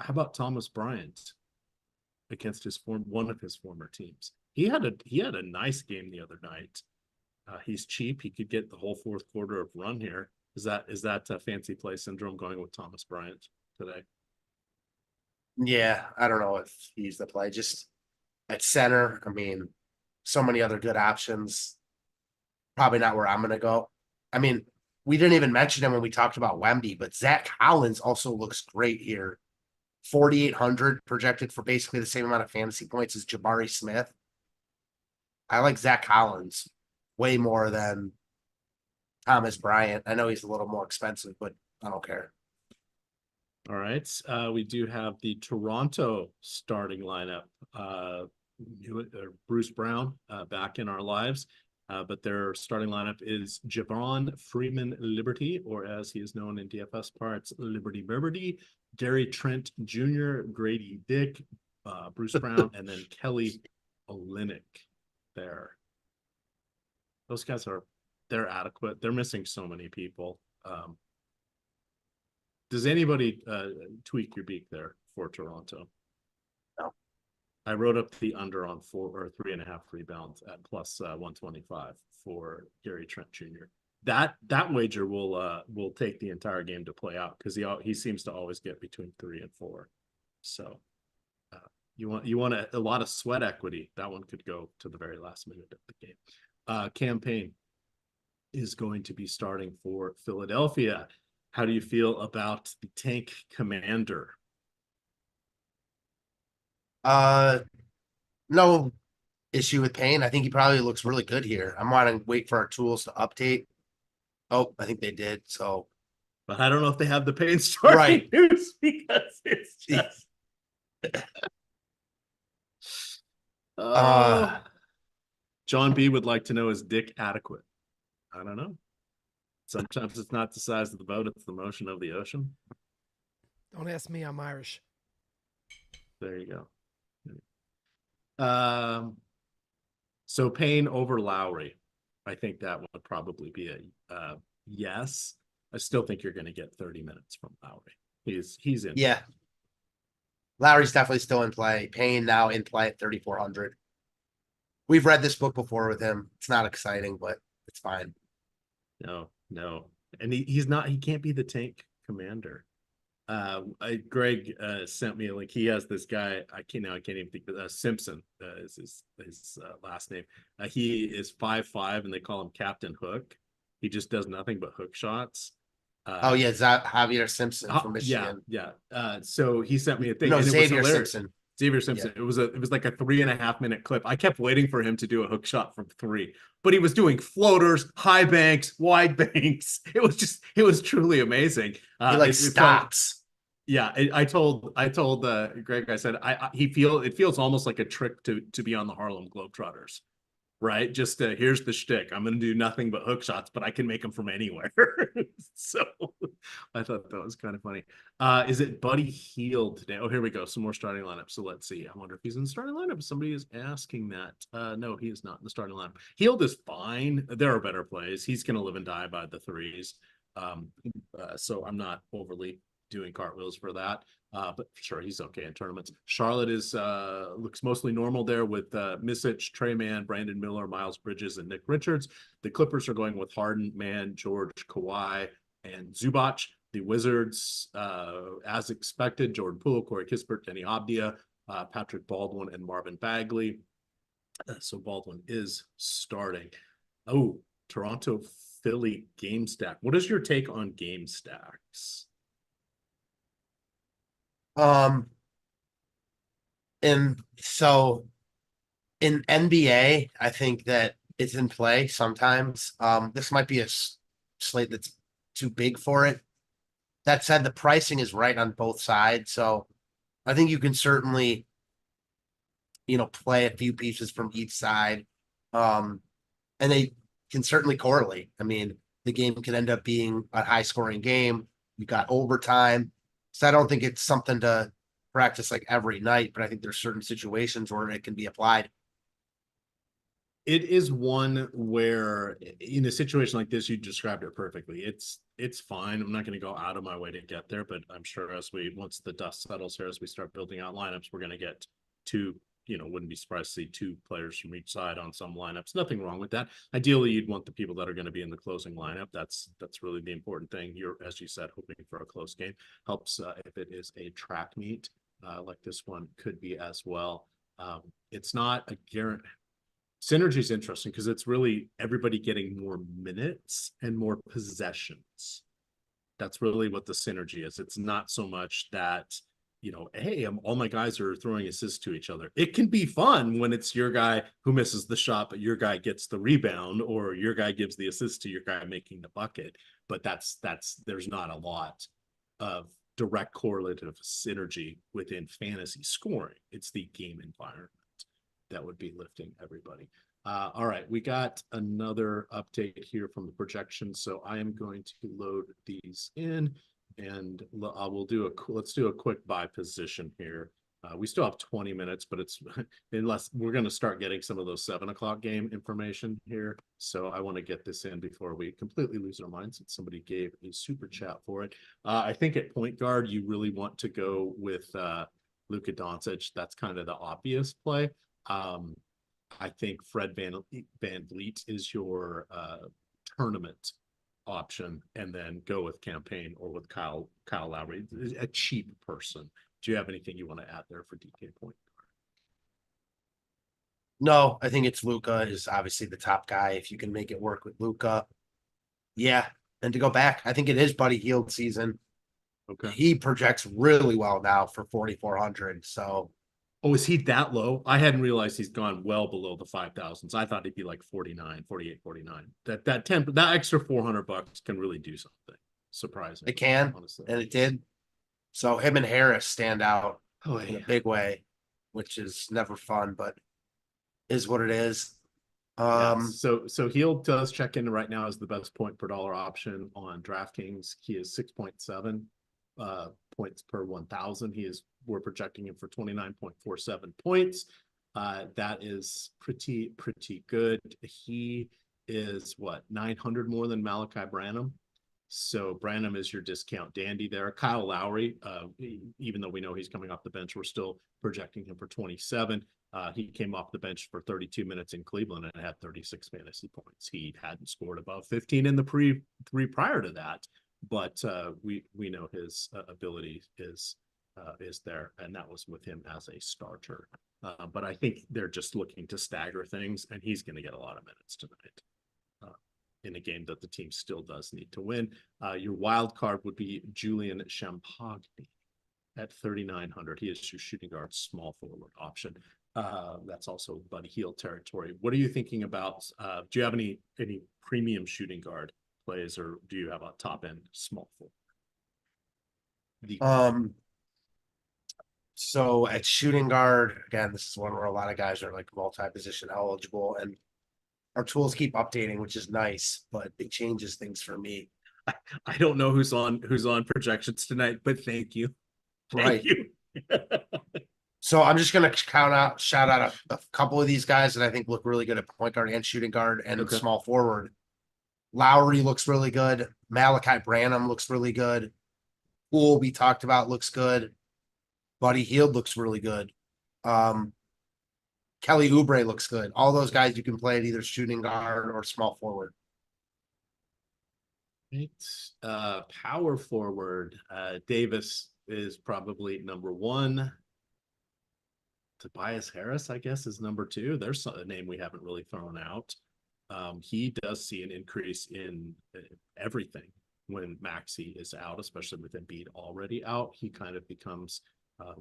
about Thomas Bryant against one of his former teams? He had a nice game the other night. He's cheap. He could get the whole fourth quarter of run here. Is that fancy play syndrome going with Thomas Bryant today? Yeah, I don't know if he's the play. Just at center, I mean, so many other good options. Probably not where I'm going to go. I mean, we didn't even mention him when we talked about Wemby, but Zach Collins also looks great here. 4,800 projected for basically the same amount of fantasy points as Jabari Smith. I like Zach Collins way more than Thomas Bryant. I know he's a little more expensive, but I don't care. All right. We do have the Toronto starting lineup. Bruce Brown back in our lives. But their starting lineup is Javon Freeman Liberty, or as he is known in DFS parts, Liberty Liberty, Gary Trent Jr., Grady Dick, Bruce Brown, and then Kelly Olynyk there. Those guys they're adequate. They're missing so many people. Does anybody tweak your beak there for Toronto? No. I wrote up the under on 4 or 3.5 rebounds at plus 125 for Gary Trent Jr. That wager will take the entire game to play out because he seems to always get between 3 and 4. So you want a lot of sweat equity. That one could go to the very last minute of the game. Campaign is going to be starting for Philadelphia. How do you feel about the tank commander? No issue with Payne. I think he probably looks really good here. I'm wanting to wait for our tools to update. Oh, I think they did. So, but I don't know if they have the Payne starting right news because it's just. John B would like to know, is Dick adequate? I don't know. Sometimes it's not the size of the boat, it's the motion of the ocean. Don't ask me, I'm Irish. There you go. So Payne over Lowry. I think that would probably be a yes. I still think you're going to get 30 minutes from Lowry. He's in. Yeah. Lowry's definitely still in play. Payne now in play at 3,400. We've read this book before with him. It's not exciting, but it's fine. No. And he can't be the tank commander. Greg sent me a link. He has this guy. I can't even think, but Simpson is his last name. He is 5'5", and they call him Captain Hook. He just does nothing but hook shots. Is that Javier Simpson from Michigan? Yeah. So he sent me a thing. No, and Xavier Simpson. Xavier Simpson. Yeah. It was like a 3.5 minute clip. I kept waiting for him to do a hook shot from 3, but he was doing floaters, high banks, wide banks. It was truly amazing. He stops. I told Greg, I said, it feels almost like a trick to be on the Harlem Globetrotters, right? Just here's the shtick. I'm going to do nothing but hook shots, but I can make them from anywhere. So I thought that was kind of funny. Is it Buddy Hield today? Oh, here we go. Some more starting lineup. So let's see. I wonder if he's in the starting lineup. Somebody is asking that. No, he is not in the starting lineup. Hield is fine. There are better plays. He's going to live and die by the threes. So I'm not overly doing cartwheels for that. But sure, he's okay in tournaments. Charlotte looks mostly normal there with Misic, Trey Mann, Brandon Miller, Miles Bridges, and Nick Richards. The Clippers are going with Harden, Mann, George, Kawhi, and Zubac. The Wizards, as expected, Jordan Poole, Corey Kispert, Denny Abdia, Patrick Baldwin, and Marvin Bagley. So Baldwin is starting. Oh, Toronto, Philly game stack. What is your take on game stacks? And so in NBA, I think that it's in play sometimes. This might be a slate that's too big for it. That said, the pricing is right on both sides. So I think you can certainly, play a few pieces from each side. And they can certainly correlate. I mean, the game can end up being a high scoring game. You got overtime. So I don't think it's something to practice like every night, but I think there's certain situations where it can be applied. It is one where in a situation like this, you described it perfectly. It's fine. I'm not going to go out of my way to get there, but I'm sure once the dust settles here, as we start building out lineups, we're going to get two, wouldn't be surprised to see 2 players from each side on some lineups. Nothing wrong with that. Ideally, you'd want the people that are going to be in the closing lineup. That's really the important thing. You're, as you said, hoping for a close game. Helps if it is a track meet like this one could be as well. It's not a guarantee. Synergy is interesting because it's really everybody getting more minutes and more possessions. That's really what the synergy is. It's not so much that, hey, all my guys are throwing assists to each other. It can be fun when it's your guy who misses the shot, but your guy gets the rebound, or your guy gives the assist to your guy making the bucket. But there's not a lot of direct correlative synergy within fantasy scoring. It's the game environment that would be lifting everybody. All right, we got another update here from the projection. So I am going to load these in, and let's do a quick buy position here. We still have 20 minutes, but it's unless we're going to start getting some of those 7 o'clock game information here. So I want to get this in before we completely lose our minds. And somebody gave a super chat for it. I think at point guard, you really want to go with Luka Doncic. That's kind of the obvious play. I think Fred VanVleet is your tournament option, and then go with campaign or with Kyle Lowry, a cheap person. Do you have anything you want to add there for DK point? No, I think it's Luka is obviously the top guy. If you can make it work with Luka, yeah. And to go back, I think it is Buddy Hield season. Okay. He projects really well now for 4,400. So, is he that low? I hadn't realized he's gone well below the 5,000s. I thought he'd be like 49, 48, 49. That extra $400 can really do something surprising. It can, honestly. And it did. So him and Harris stand out in a big way, which is never fun, but is what it is. So Hield does check in right now as the best point per dollar option on DraftKings. He is 6.7 points per 1,000. We're projecting him for 29.47 points. That is pretty good. He is 900 more than Malachi Branham. So Branham is your discount dandy there. Kyle Lowry, even though we know he's coming off the bench, we're still projecting him for 27. He came off the bench for 32 minutes in Cleveland and had 36 fantasy points. He hadn't scored above 15 in the three prior to that, but we know his ability is there, and that was with him as a starter. But I think they're just looking to stagger things, and he's going to get a lot of minutes tonight in a game that the team still does need to win. Your wild card would be Julian Champagny at 3,900. He is your shooting guard, small forward option. That's also Buddy Hield territory. What are you thinking about? Do you have any premium shooting guard plays, or do you have a top end small forward? So at shooting guard, again, this is one where a lot of guys are like multi-position eligible, and our tools keep updating, which is nice, but it changes things for me. I don't know who's on projections tonight, but thank you. Thank you. So I'm just going to shout out a couple of these guys that I think look really good at point guard and shooting guard and small forward. Lowry looks really good. Malachi Branham looks really good. Poole, we talked about, looks good. Buddy Hield looks really good. Kelly Oubre looks good. All those guys you can play at either shooting guard or small forward. Power forward. Davis is probably number one. Tobias Harris, I guess, is number two. There's a name we haven't really thrown out. He does see an increase in everything when Maxey is out, especially with Embiid already out. He kind of becomes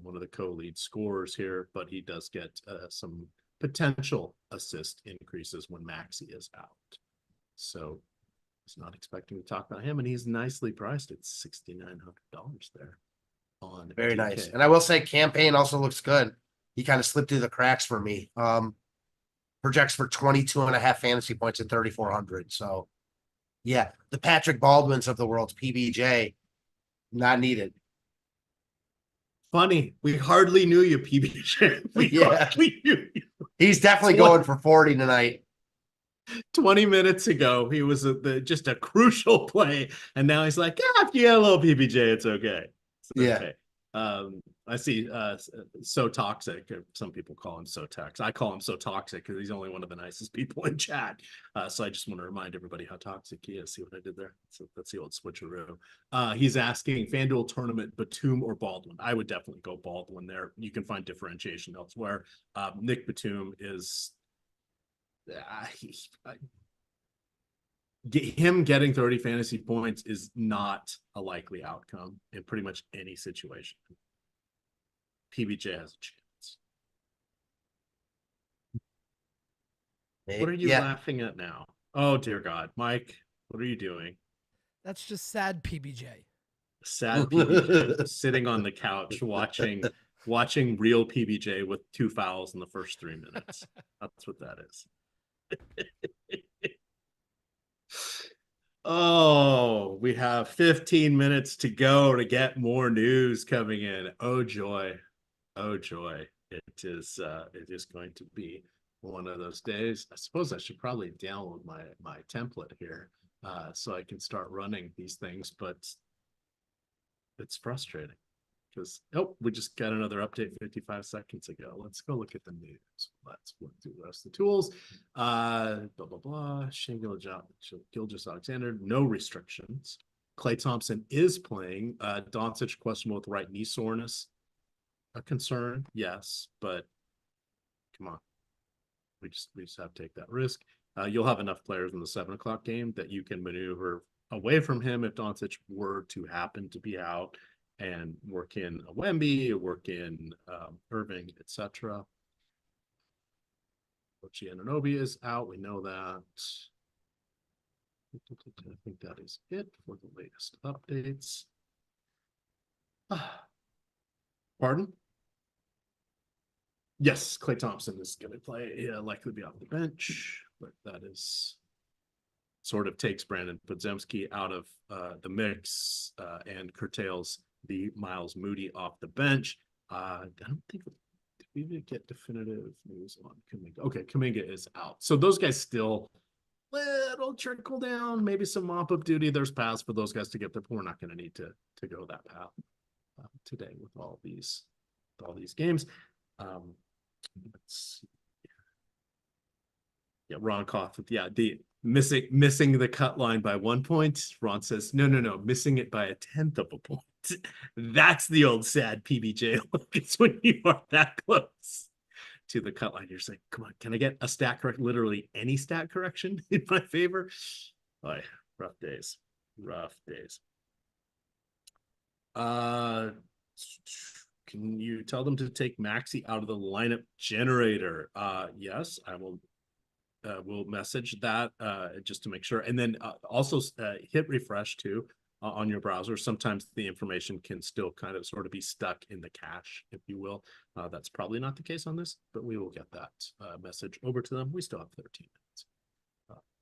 one of the co-lead scorers here, but he does get some potential assist increases when Maxey is out. So I was not expecting to talk about him, and he's nicely priced at $6,900 there. Very nice. And I will say campaign also looks good. He kind of slipped through the cracks for me. Projects for 22.5 fantasy points at 3,400. So yeah, the Patrick Baldwins of the world, PBJ, not needed. Funny, we hardly knew you, PBJ. Hardly knew you. He's definitely going for 40 tonight. 20 minutes ago, he was just a crucial play, and now he's like, if you get a little PBJ, it's okay. Okay. I see So Toxic. Some people call him So Tex. I call him So Toxic because he's only one of the nicest people in chat. So I just want to remind everybody how toxic he is. See what I did there? So that's the old switcheroo. He's asking FanDuel tournament, Batum or Baldwin. I would definitely go Baldwin there. You can find differentiation elsewhere. Nick Batum is him getting 30 fantasy points is not a likely outcome in pretty much any situation. PBJ has a chance. What are you laughing at now? Oh, dear God. Mike, what are you doing? That's just sad PBJ. Sad PBJ sitting on the couch watching watching real PBJ with 2 fouls in the first 3 minutes. That's what that is. Oh, we have 15 minutes to go to get more news coming in. Oh joy. Oh joy. It is going to be one of those days. I suppose I should probably download my template here so I can start running these things, but it's frustrating because we just got another update 55 seconds ago. Let's go look at the news. Let's look through the rest of the tools. Blah blah blah. Shane Gilgeous-Alexander, no restrictions. Klay Thompson is playing. Doncic questionable with right knee soreness. A concern, yes, but come on. We just have to take that risk. You'll have enough players in the 7 o'clock game that you can maneuver away from him if Doncic were to happen to be out and work in a Wemby, work in Irving, etc. Ochi Anunoby is out. We know that. I think that is it for the latest updates. Pardon? Yes, Klay Thompson is going to play, likely be off the bench, but that is sort of takes Brandon Podziemski out of the mix and curtails the Miles Moody off the bench. I don't think did we even get definitive news on Kuminga. Okay, Kuminga is out. So those guys still little trickle down, maybe some mop-up duty. There's paths for those guys to get there, but we're not going to need to go that path today with all these games. Let's see. Yeah, Ron Cough. Yeah, the missing the cut line by 1 point. Ron says, no, missing it by 1/10 of a point. That's the old sad PBJ look. It's when you are that close to the cut line. You're saying, come on, can I get a stat correct? Literally any stat correction in my favor? Boy, rough days. Can you tell them to take Maxey out of the lineup generator? Yes, I will. We'll message that just to make sure, and then also hit refresh too on your browser. Sometimes the information can still kind of sort of be stuck in the cache, if you will. That's probably not the case on this, but we will get that message over to them. We still have 13 minutes,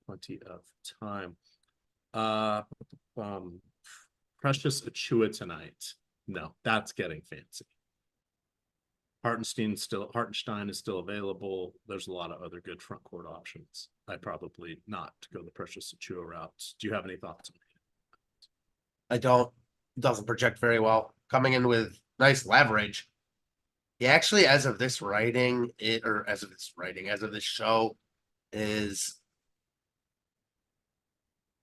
plenty of time. Precious Achua tonight. No, that's getting fancy. Hartenstein is still available. There's a lot of other good front court options. I'd probably not go the Precious Achua route. Do you have any thoughts on it? I don't. It doesn't project very well. Coming in with nice leverage. He actually, as of this show, is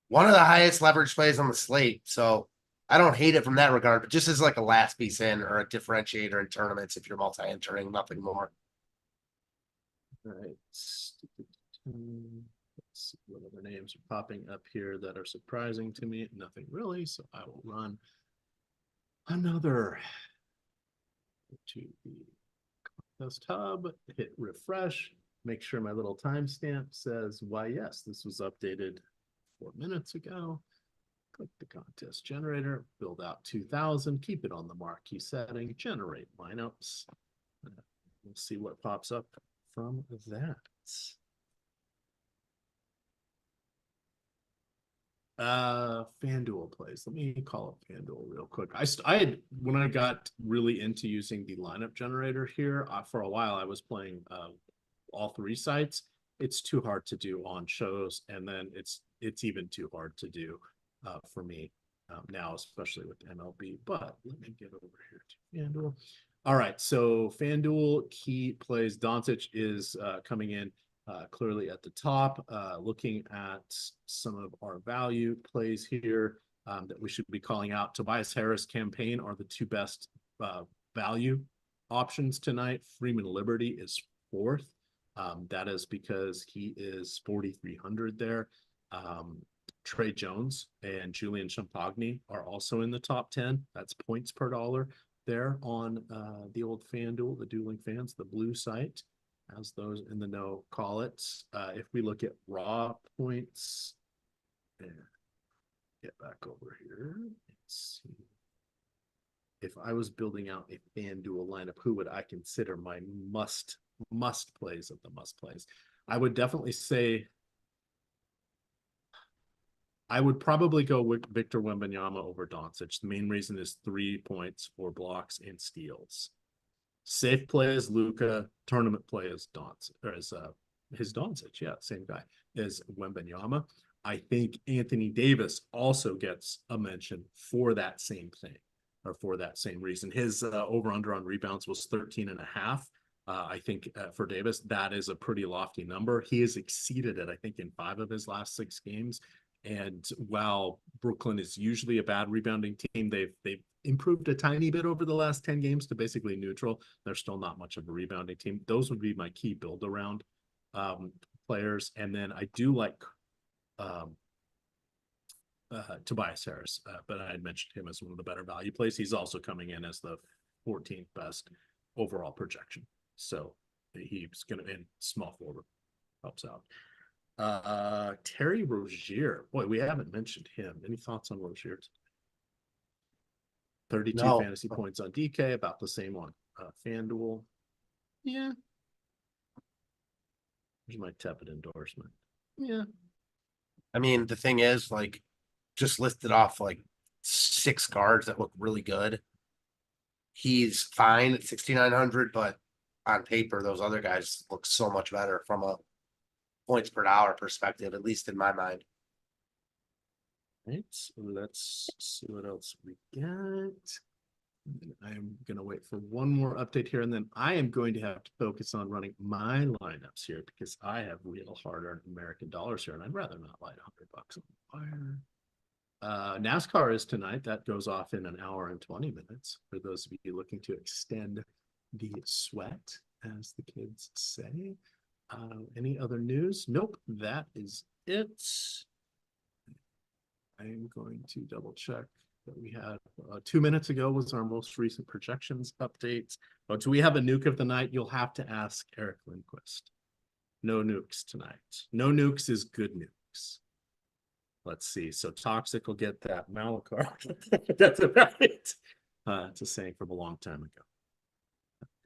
one of the highest leverage plays on the slate. So I don't hate it from that regard, but just as like a last piece in or a differentiator in tournaments if you're multi-entering, nothing more. All right. Let's see what other names are popping up here that are surprising to me. Nothing really, so I will run another to the contest hub, hit refresh, make sure my little timestamp says, why, yes, this was updated 4 minutes ago. Click the contest generator, build out 2000, keep it on the marquee setting, generate lineups. We'll see what pops up from that. FanDuel plays. Let me call up FanDuel real quick. I had, when I got really into using the lineup generator here, for a while I was playing all 3 sites. It's too hard to do on shows, and then it's even too hard to do for me now, especially with MLB. But let me get over here to FanDuel. All right, so FanDuel key plays. Doncic is coming in clearly at the top. Looking at some of our value plays here that we should be calling out. Tobias Harris, campaign are the 2 best value options tonight. Freeman Liberty is 4th. That is because he is 4,300 there. Trey Jones and Julian Champagny are also in the top 10. That's points per dollar there on the old FanDuel, the Dueling Fans, the blue site, as those in the know call it. If we look at raw points, and get back over here, let's see. if I was building out a FanDuel lineup, who would I consider my must plays of the must plays? I would definitely say I would probably go with Victor Wembanyama over Doncic. The main reason is 3 points, 4 blocks, and steals. Safe play is Luka. Tournament play is Doncic, or is his Doncic. Yeah, same guy as Wembanyama. I think Anthony Davis also gets a mention for that same thing, or for that same reason. His over-under on rebounds was 13.5. I think for Davis, that is a pretty lofty number. He has exceeded it, I think, in 5 of his last 6 games. And while Brooklyn is usually a bad rebounding team, they've improved a tiny bit over the last 10 games to basically neutral. They're still not much of a rebounding team. Those would be my key build around players. And then I do like Tobias Harris, but I had mentioned him as one of the better value plays. He's also coming in as the 14th best overall projection. So he's going to, in small forward, helps out. Terry Rozier. Boy, we haven't mentioned him. Any thoughts on Rozier? 32 fantasy points on DK, about the same on FanDuel. Yeah. Here's my tepid endorsement. Yeah. I mean, the thing is, like, just listed off like 6 guards that look really good. He's fine at 6,900, but on paper, those other guys look so much better from a points per dollar perspective, at least in my mind. Right. So let's see what else we got. I'm going to wait for one more update here, and then I am going to have to focus on running my lineups here because I have real hard-earned American dollars here, and I'd rather not light $100 on the fire. NASCAR is tonight. That goes off in an hour and 20 minutes for those of you looking to extend the sweat, as the kids say. Any other news? Nope, that is it. I'm going to double check that we had 2 minutes ago was our most recent projections updates. But do we have a nuke of the night? You'll have to ask Eric Lindquist. No nukes tonight. No nukes is good nukes. Let's see. So Toxic will get that Malachar. That's about it. It's a saying from a long time ago.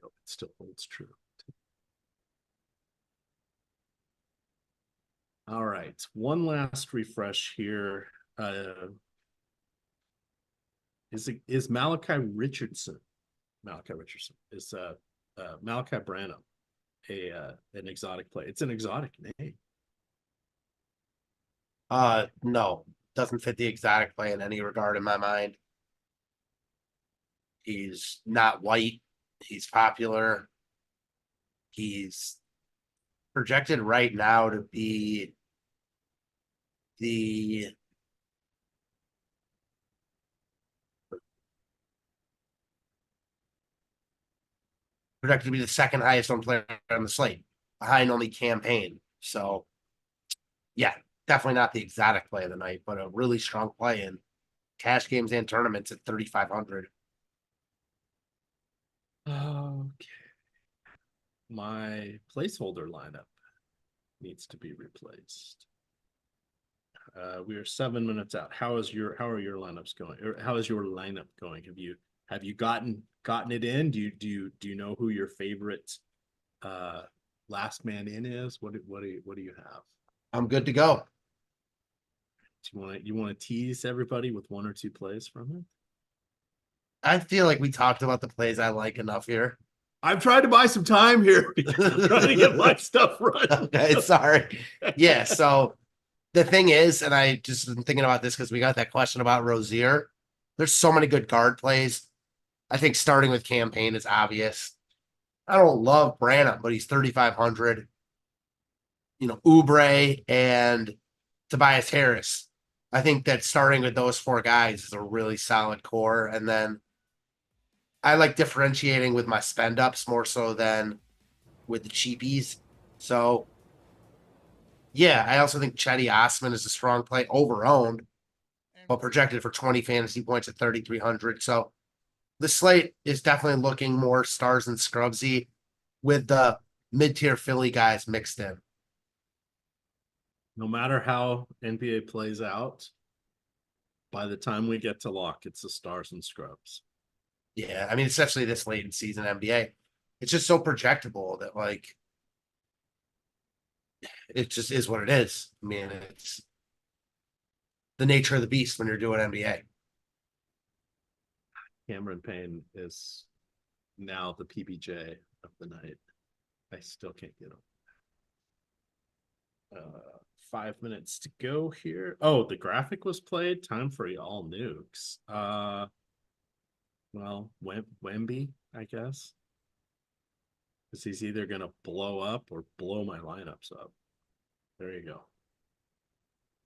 It still holds true. All right. One last refresh here. Is Malachi Richardson is Malachi Branham an exotic play? It's an exotic name. No, doesn't fit the exotic play in any regard in my mind. He's not white. He's popular. He's projected right now to be the second highest owned player on the slate, behind only Campaign. So, yeah, definitely not the exotic play of the night, but a really strong play in cash games and tournaments at 3,500. Okay. My placeholder lineup needs to be replaced. We are 7 minutes out. How are your lineups going? Or how is your lineup going? Have you gotten it in? Do you know who your favorite last man in is? What do you have? I'm good to go. Do you want to tease everybody with 1 or 2 plays from it? I feel like we talked about the plays I like enough here. I'm trying to buy some time here because I'm trying to get my stuff right. Okay, sorry. Yeah, so the thing is, and I just been thinking about this because we got that question about Rozier. There's so many good guard plays. I think starting with Campaign is obvious. I don't love Branham, but he's 3,500. Oubre and Tobias Harris. I think that starting with those 4 guys is a really solid core. And then I like differentiating with my spend ups more so than with the cheapies. So, yeah, I also think Chetty Osman is a strong play, over-owned, but projected for 20 fantasy points at 3,300. So the slate is definitely looking more stars and scrubsy with the mid-tier Philly guys mixed in. No matter how NBA plays out, by the time we get to lock, it's the stars and scrubs. Yeah, I mean, especially this late in season NBA, it's just so projectable that like it just is what it is. I mean, it's the nature of the beast when you're doing NBA. Cameron Payne is now the PBJ of the night. I still can't get him. 5 minutes to go here. Oh, the graphic was played. Time for y'all nukes. Well, Wemby, I guess. Because he's either gonna blow up or blow my lineups up. There you go.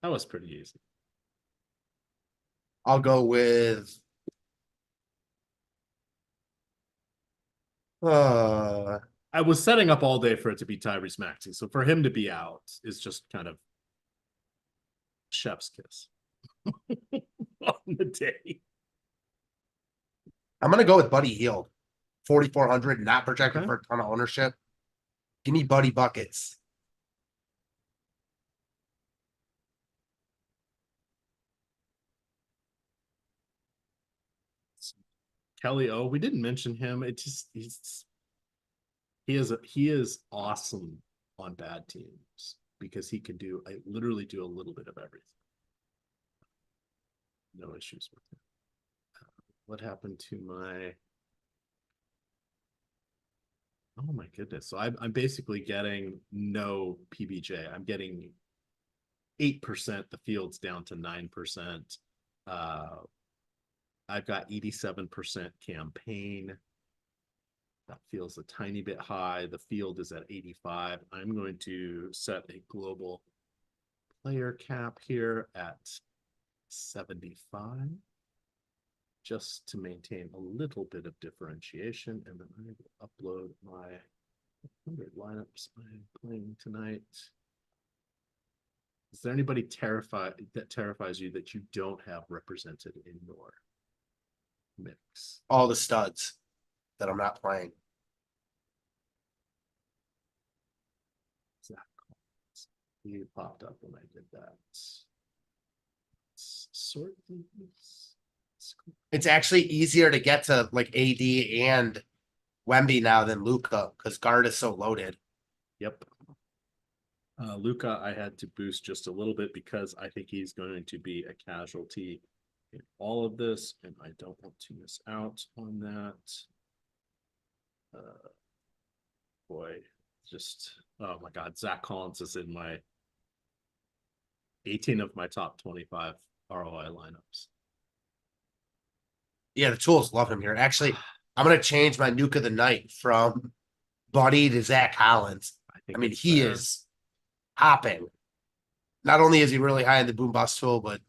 That was pretty easy. I'll go with I was setting up all day for it to be Tyrese Maxey. So for him to be out is just kind of chef's kiss on the day. I'm gonna go with Buddy Hield. 4,400, not projected Okay. for a ton of ownership. Give me Buddy buckets. Kelly O, we didn't mention him. It just he is awesome on bad teams because he can literally do a little bit of everything. No issues with him. What happened to my? Oh my goodness! So I'm basically getting no PBJ. I'm getting 8%. The field's down to 9%. I've got 87% campaign. That feels a tiny bit high. The field is at 85. I'm going to set a global player cap here at 75, just to maintain a little bit of differentiation. And then I will upload my 100 lineups I'm playing tonight. Is there anybody terrifies you that you don't have represented in your mix? All the studs that I'm not playing. Zach Collins. He popped up when I did that. Sort these. It's actually easier to get to like AD and Wemby now than Luka because guard is so loaded. Yep. Luka, I had to boost just a little bit because I think he's going to be a casualty in all of this, and I don't want to miss out on that. Boy, just oh my God, Zach Collins is in my 18 of my top 25 ROI lineups. Yeah, the tools love him here. Actually, I'm gonna change my nuke of the night from Buddy to Zach Collins. I mean, he is hopping. Not only is he really high in the boom bust tool, but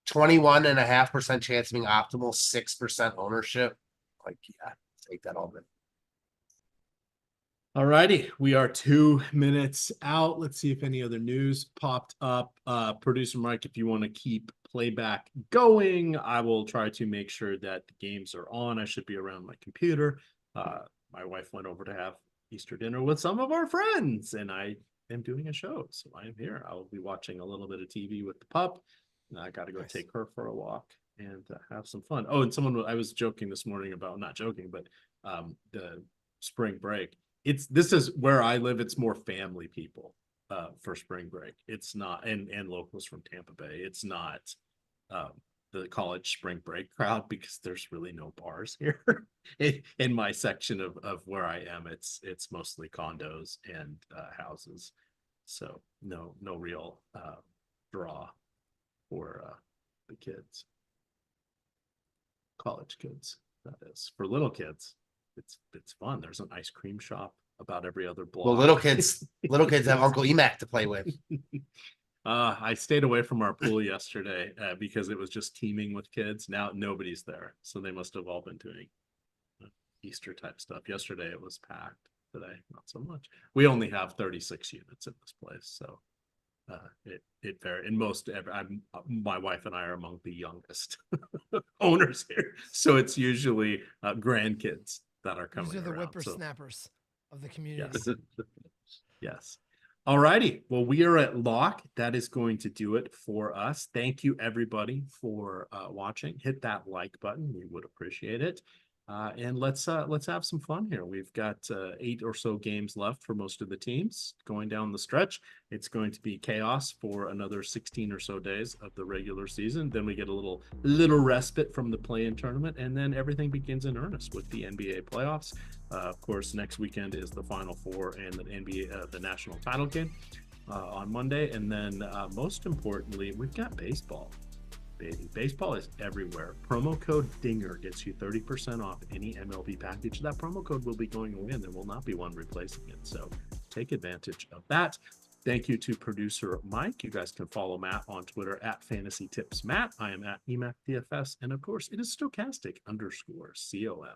21.5% chance of being optimal, 6% ownership. Like, yeah, take that all day. All righty, we are 2 minutes out. Let's see if any other news popped up. Producer Mike, if you want to keep playback going, I will try to make sure that the games are on. I should be around my computer. My wife went over to have Easter dinner with some of our friends, and I am doing a show, so I am here. I will be watching a little bit of TV with the pup. And I got to go take her for a walk and have some fun. Oh, and I was joking this morning about, not joking, but the spring break. This is where I live. It's more family people for spring break. It's not, and locals from Tampa Bay. It's not the college spring break crowd because there's really no bars here in my section of where I am. It's mostly condos and houses, so no real draw for the kids, college kids. That is for little kids. It's fun. There's an ice cream shop about every other block. Well, little kids have Uncle EMac to play with. I stayed away from our pool yesterday because it was just teeming with kids. Now nobody's there, so they must have all been doing Easter type stuff. Yesterday it was packed. Today, not so much. We only have 36 units in this place, so it varies. And my wife and I are among the youngest owners here, so it's usually grandkids that are coming. These are the around, whippersnappers of the community. Yes. Yes. All righty. Well, we are at lock. That is going to do it for us. Thank you, everybody, for watching. Hit that like button. We would appreciate it. And let's have some fun here. We've got 8 or so games left for most of the teams going down the stretch. It's going to be chaos for another 16 or so days of the regular season. Then we get a little respite from the play-in tournament, and then everything begins in earnest with the NBA playoffs. Of course, next weekend is the Final Four and the NBA, the national title game on Monday, and then most importantly, we've got baseball. Baby, baseball is everywhere. Promo code DINGER gets you 30% off any MLB package. That promo code will be going away, and there will not be one replacing it. So take advantage of that. Thank you to producer Mike. You guys can follow Matt on Twitter at FantasyTipsMatt. I am at EMac DFS, and of course, it is stochastic_COM.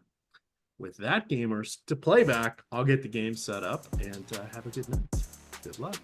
With that, gamers, to play back, I'll get the game set up, and have a good night. Good luck.